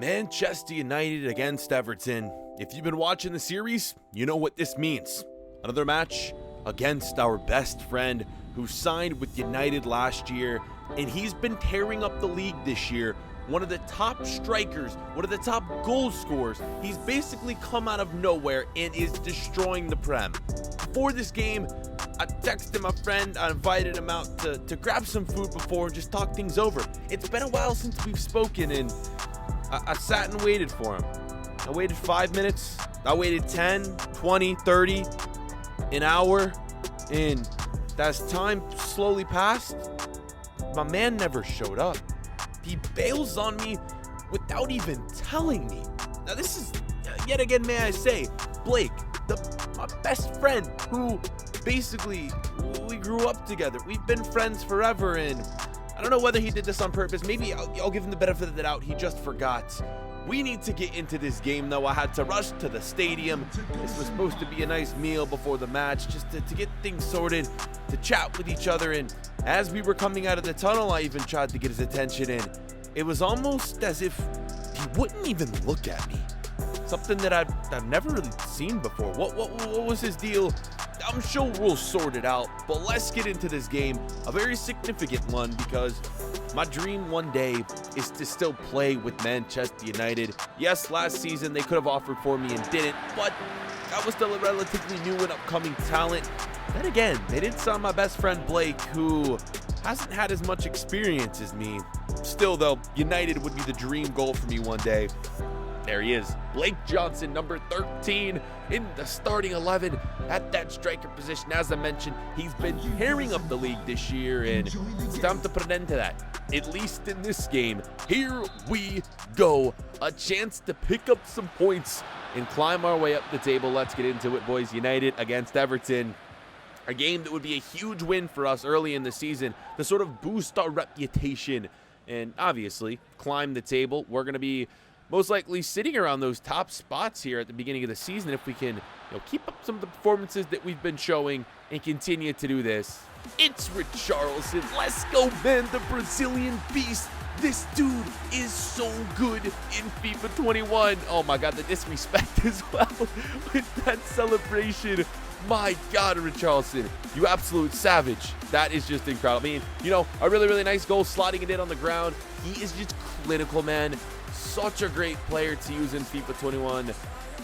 Manchester United against Everton. If you've been watching the series, you know what this means. Another match against our best friend who signed with United last year, and he's been tearing up the league this year. One of the top strikers, one of the top goal scorers. He's basically come out of nowhere and is destroying the Prem. Before this game, I texted my friend, I invited him out to grab some food before and just talk things over. It's been a while since we've spoken, and I sat and waited for him. I waited 5 minutes, I waited 10, 20, 30, an hour, and as time slowly passed, my man never showed up. He bails on me without even telling me. Now this is, yet again may I say, Blake, my best friend, who basically we grew up together. We've been friends forever, and I don't know whether he did this on purpose. Maybe I'll give him the benefit of the doubt. He just forgot. We need to get into this game, though. I had to rush to the stadium. This was supposed to be a nice meal before the match, just to get things sorted, to chat with each other. And as we were coming out of the tunnel, I even tried to get his attention, and it was almost as if he wouldn't even look at me. Something that I've never really seen before. What was his deal? I'm sure we'll sort it out, but let's get into this game. A very significant one, because my dream one day is to still play with Manchester United. Yes, last season they could have offered for me and didn't, but I was still a relatively new and upcoming talent. Then again, they did sign my best friend Blake, who hasn't had as much experience as me. Still though, United would be the dream goal for me one day. There he is, Blake Johnson, number 13 in the starting 11 at that striker position. As I mentioned, he's been tearing up the league this year, and it's time to put an end to that, at least in this game. Here we go, a chance to pick up some points and climb our way up the table. Let's get into it, boys. United against Everton. A game that would be a huge win for us early in the season to sort of boost our reputation and obviously climb the table. We're going to be most likely sitting around those top spots here at the beginning of the season if we can, keep up some of the performances that we've been showing and continue to do this. It's Richarlison. Let's go, man, the Brazilian beast. This dude is so good in FIFA 21. Oh my God, the disrespect as well with that celebration. My God, Richarlison, you absolute savage. That is just incredible. I mean, a really, really nice goal, slotting it in on the ground. He is just clinical, man. Such a great player to use in FIFA 21.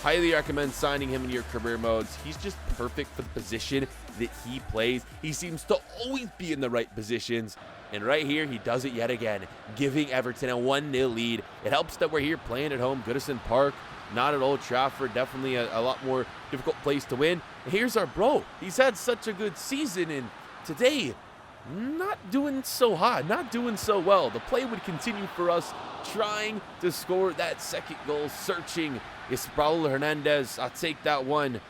Highly recommend signing him in your career modes. He's just perfect for the position that he plays. He seems to always be in the right positions. And right here, he does it yet again, giving Everton a 1-0 lead. It helps that we're here playing at home, Goodison Park, not at Old Trafford. Definitely a lot more difficult place to win. And here's our bro. He's had such a good season, and today, not doing so hot, not doing so well. The play would continue for us, trying to score that second goal, searching. It's Raul Hernandez. I'll take that one.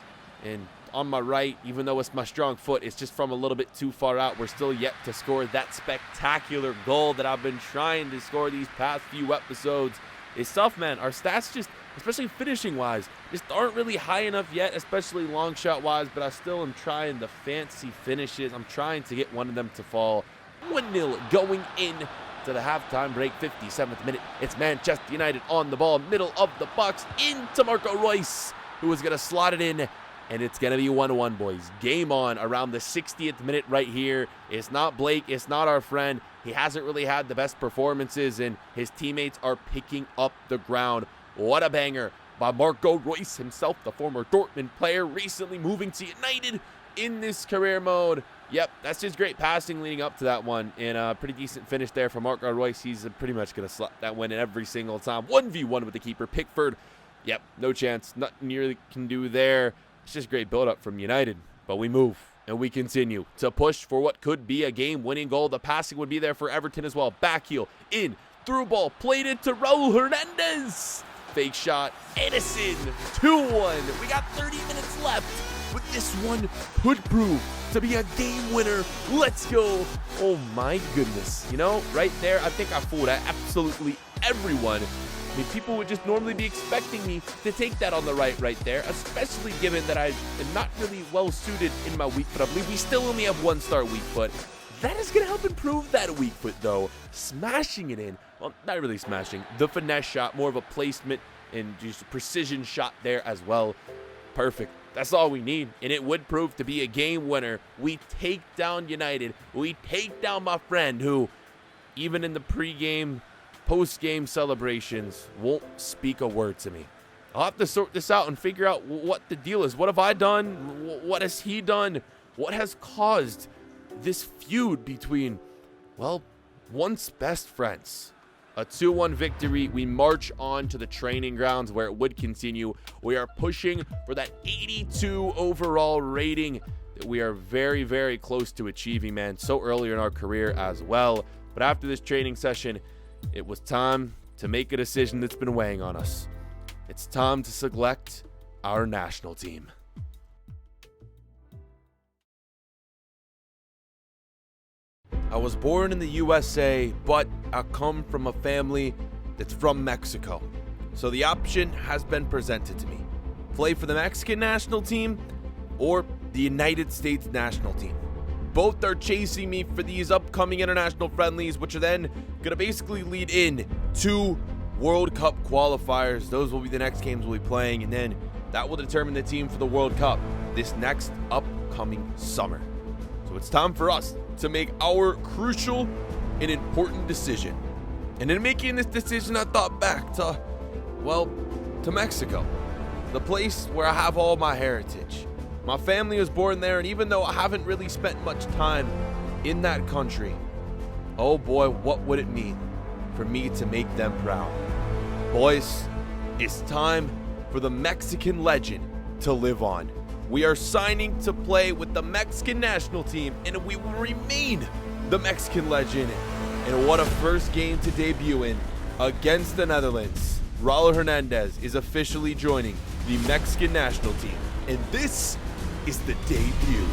And on my right, even though it's my strong foot, it's just from a little bit too far out. We're still yet to score that spectacular goal that I've been trying to score these past few episodes. It's tough, man. Our stats just, especially finishing-wise, just aren't really high enough yet, especially long shot-wise, but I still am trying the fancy finishes. I'm trying to get one of them to fall. 1-0 going in to the halftime break, 57th minute. It's Manchester United on the ball, middle of the box, into Marco Reus, who is going to slot it in, and it's going to be 1-1, boys. Game on around the 60th minute right here. It's not Blake. It's not our friend. He hasn't really had the best performances, and his teammates are picking up the ground. What a banger by Marco Reus himself, the former Dortmund player, recently moving to United in this career mode. Yep, that's just great passing leading up to that one, and a pretty decent finish there from Marco Reus. He's pretty much going to slap that one in every single time. 1v1 with the keeper, Pickford. Yep, no chance. Nothing you really can do there. It's just great build-up from United, but we move. And we continue to push for what could be a game-winning goal. The passing would be there for Everton as well. Back heel, in, through ball, played it to Raul Hernandez. Fake shot, Edison, 2-1. We got 30 minutes left, but this one could prove to be a game winner. Let's go. Oh my goodness. Right there, I think I fooled absolutely everyone. I mean, people would just normally be expecting me to take that on the right there, especially given that I am not really well suited in my weak foot. I believe we still only have 1-star weak foot. That is going to help improve that weak foot, though. Smashing it in well, not really smashing, the finesse shot, more of a placement and just a precision shot there as well. Perfect. That's all we need, and it would prove to be a game winner. We take down United. We take down my friend who, even in the pregame, post-game celebrations, won't speak a word to me. I'll have to sort this out and figure out what the deal is. What have I done? What has he done? What has caused this feud between, well, once best friends? A 2-1 victory. We march on to the training grounds where it would continue. We are pushing for that 82 overall rating that we are very, very close to achieving, man. So early in our career as well. But after this training session, it was time to make a decision that's been weighing on us. It's time to select our national team. I was born in the USA, but I come from a family that's from Mexico. So the option has been presented to me. Play for the Mexican national team or the United States national team. Both are chasing me for these upcoming international friendlies, which are then going to basically lead in to World Cup qualifiers. Those will be the next games we'll be playing, and then that will determine the team for the World Cup this next upcoming summer. So it's time for us to make our crucial and important decision. And in making this decision, I thought back to, well, to Mexico, the place where I have all my heritage. My family was born there, and even though I haven't really spent much time in that country, oh boy, what would it mean for me to make them proud? Boys, it's time for the Mexican legend to live on. We are signing to play with the Mexican national team, and we will remain the Mexican legend. And what a first game to debut in against the Netherlands. Raul Hernandez is officially joining the Mexican national team, and this is the debut.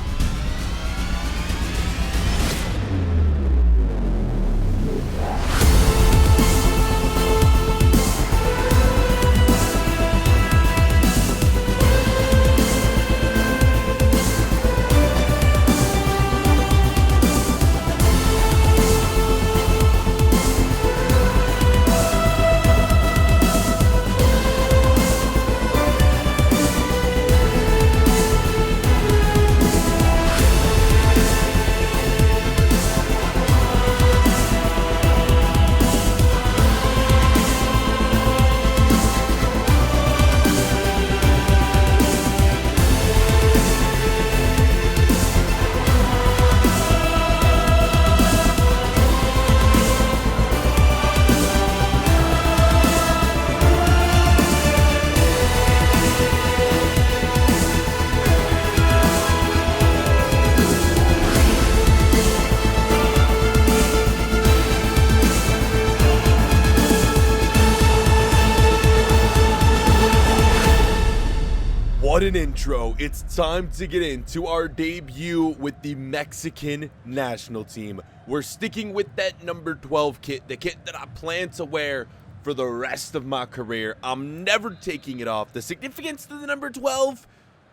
What an intro. It's time to get into our debut with the Mexican national team. We're sticking with that number 12 kit, the kit that I plan to wear for the rest of my career. I'm never taking it off. The significance to the number 12,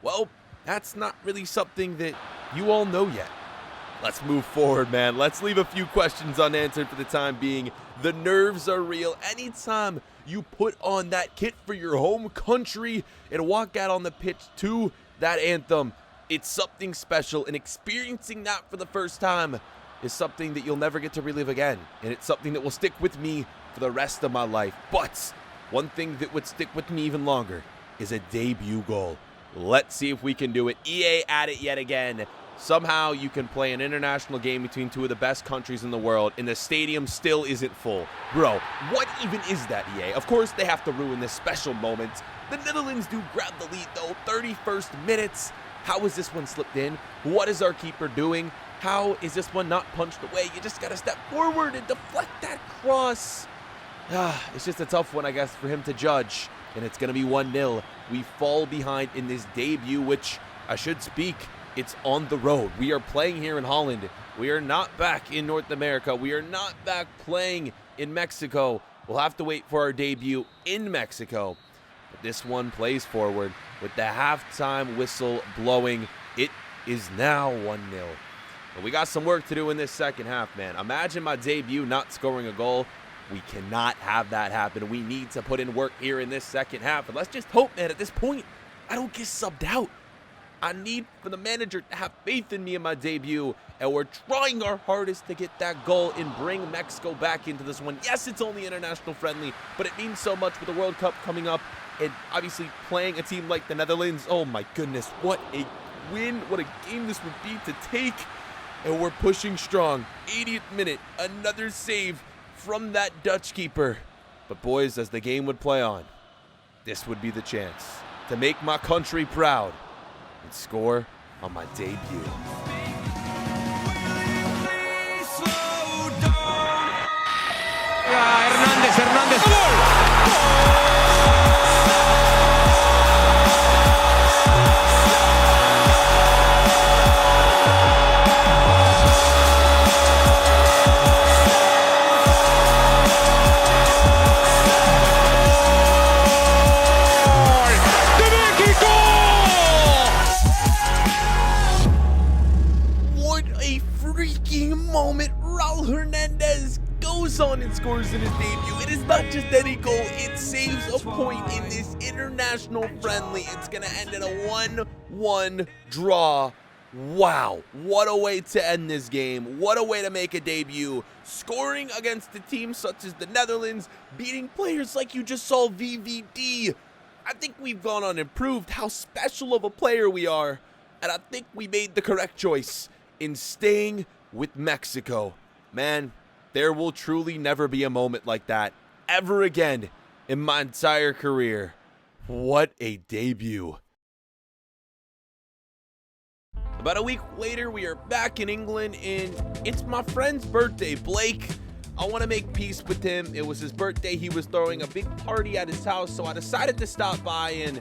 well, that's not really something that you all know yet. Let's move forward, man. Let's leave a few questions unanswered for the time being. The nerves are real. Anytime you put on that kit for your home country and walk out on the pitch to that anthem, it's something special, and experiencing that for the first time is something that you'll never get to relive again, and it's something that will stick with me for the rest of my life. But one thing that would stick with me even longer is a debut goal. Let's see if we can do it. EA at it yet again. Somehow you can play an international game between two of the best countries in the world, and the stadium still isn't full. Bro, what even is that, EA? Of course they have to ruin this special moment. The Netherlands do grab the lead, though. 31st minutes. How is this one slipped in? What is our keeper doing? How is this one not punched away? You just got to step forward and deflect that cross. It's just a tough one, I guess, for him to judge. And it's going to be 1-0. We fall behind in this debut, which I should speak. It's on the road. We are playing here in Holland. We are not back in North America. We are not back playing in Mexico. We'll have to wait for our debut in Mexico. But this one plays forward with the halftime whistle blowing. It is now 1-0. But we got some work to do in this second half, man. Imagine my debut not scoring a goal. We cannot have that happen. We need to put in work here in this second half. And let's just hope, man, at this point, I don't get subbed out. I need for the manager to have faith in me in my debut. And we're trying our hardest to get that goal and bring Mexico back into this one. Yes, it's only international friendly, but it means so much with the World Cup coming up. And obviously playing a team like the Netherlands. Oh my goodness, what a win. What a game this would be to take. And we're pushing strong. 80th minute, another save from that Dutch keeper. But boys, as the game would play on, this would be the chance to make my country proud and score on my debut. Hernandez. ¡Gol! Moment, Raul Hernandez goes on and scores in his debut. It is not just any goal, it saves a point in this international friendly. It's going to end in a 1-1 draw. Wow, what a way to end this game. What a way to make a debut. Scoring against a team such as the Netherlands, beating players like you just saw VVD. I think we've gone on and proved how special of a player we are. And I think we made the correct choice in staying with Mexico. Man, there will truly never be a moment like that ever again in my entire career. What a debut. About a week later, we are back in England, and it's my friend's birthday, Blake. I want to make peace with him. It was his birthday. He was throwing a big party at his house, so I decided to stop by and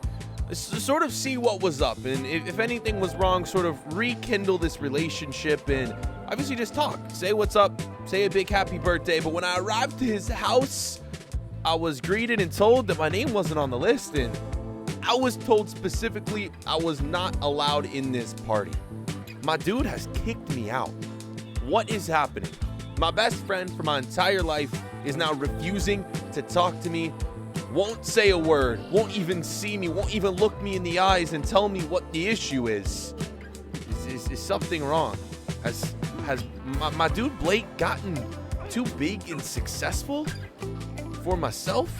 sort of see what was up, and if anything was wrong, sort of rekindle this relationship, and obviously just talk, say what's up, say a big happy birthday. But when I arrived to his house, I was greeted and told that my name wasn't on the list, and I was told specifically I was not allowed in this party. My dude has kicked me out. What is happening? My best friend for my entire life is now refusing to talk to me, won't say a word, won't even see me, won't even look me in the eyes and tell me what the issue is. Is something wrong? Has my dude Blake gotten too big and successful for myself?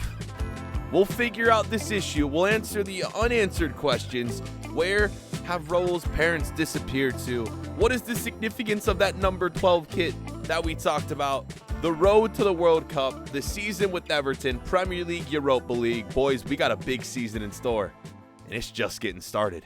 We'll figure out this issue. We'll answer the unanswered questions. Where have Raul's parents disappeared to? What is the significance of that number 12 kit that we talked about? The road to the World Cup, the season with Everton, Premier League, Europa League. Boys, we got a big season in store, and it's just getting started.